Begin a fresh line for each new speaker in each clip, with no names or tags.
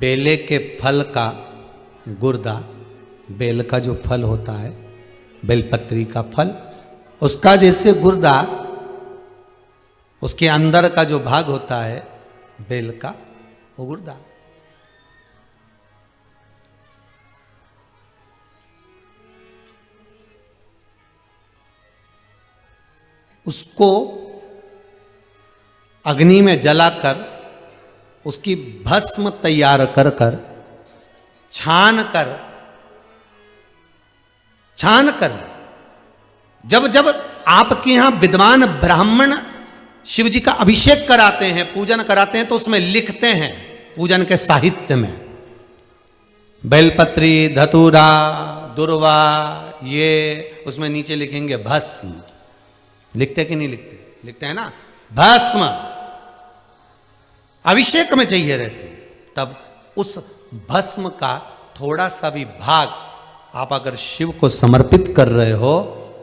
बेले के फल का गुर्दा, बेल का जो फल होता है, बेलपत्री का फल, उसका जैसे गुर्दा, उसके अंदर का जो भाग होता है बेल का, वो गुर्दा। उसको अग्नि में जलाकर उसकी भस्म तैयार कर कर छान कर जब जब आपके यहां विद्वान ब्राह्मण शिव जी का अभिषेक कराते हैं, पूजन कराते हैं, तो उसमें लिखते हैं पूजन के साहित्य में बेलपत्री, धतूरा, दुर्वा, ये उसमें नीचे लिखेंगे भस्म। लिखते कि नहीं लिखते? लिखते हैं ना, भस्म अभिषेक में चाहिए रहती है। तब उस भस्म का थोड़ा सा भी भाग आप अगर शिव को समर्पित कर रहे हो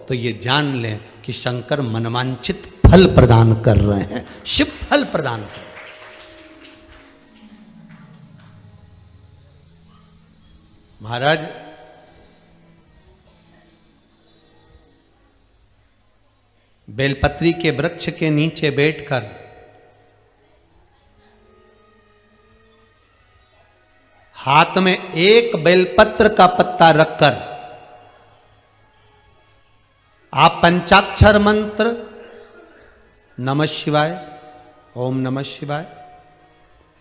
तो ये जान लें कि शंकर मनवांछित फल प्रदान कर रहे हैं, शिव फल प्रदान कर रहे हैं। महाराज बेलपत्री के वृक्ष के नीचे बैठकर हाथ में एक बेलपत्र का पत्ता रखकर आप पंचाक्षर मंत्र नमः शिवाय, ओम नमः शिवाय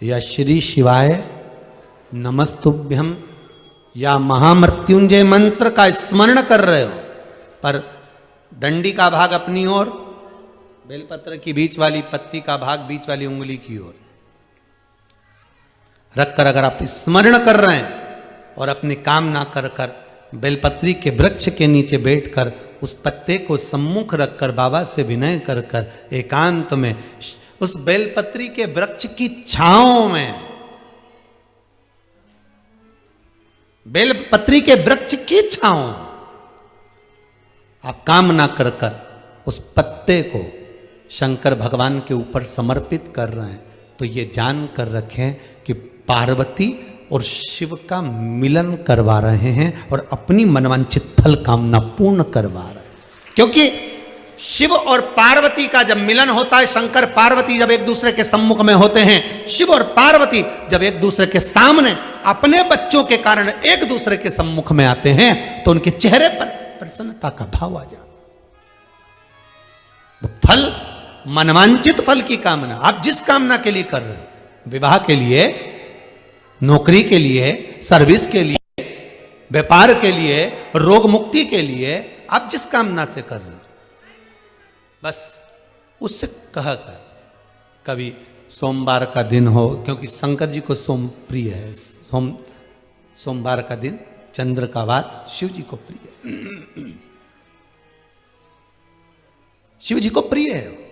या श्री शिवाय नमस्तुभ्यम या महामृत्युंजय मंत्र का स्मरण कर रहे हो, पर डंडी का भाग अपनी ओर, बेलपत्र की बीच वाली पत्ती का भाग बीच वाली उंगली की ओर रखकर अगर आप स्मरण कर रहे हैं और अपनी कामना कर कर बेलपत्री के वृक्ष के नीचे बैठकर उस पत्ते को सम्मुख रखकर बाबा से विनय कर कर एकांत में उस बेलपत्री के वृक्ष की छांव में, बेलपत्री के वृक्ष की छांव आप कामना कर कर उस पत्ते को शंकर भगवान के ऊपर समर्पित कर रहे हैं, तो ये जान कर रखें कि पार्वती और शिव का मिलन करवा रहे हैं और अपनी मनवांछित फल कामना पूर्ण करवा रहे हैं। क्योंकि शिव और पार्वती का जब मिलन होता है, शंकर पार्वती जब एक दूसरे के सम्मुख में होते हैं, शिव और पार्वती जब एक दूसरे के सामने अपने बच्चों के कारण एक दूसरे के सम्मुख में आते हैं, तो उनके चेहरे पर प्रसन्नता का भाव आ जाता है। फल, मनवांचित फल की कामना आप जिस कामना के लिए कर रहे हो, विवाह के लिए, नौकरी के लिए, सर्विस के लिए, व्यापार के लिए, रोग मुक्ति के लिए, आप जिस कामना से कर रहे हो, बस उससे कह कर कभी सोमवार का दिन हो, क्योंकि शंकर जी को सोम प्रिय है, सोमवार का दिन, चंद्र का वार शिव जी को प्रिय है, शिव जी को प्रिय है।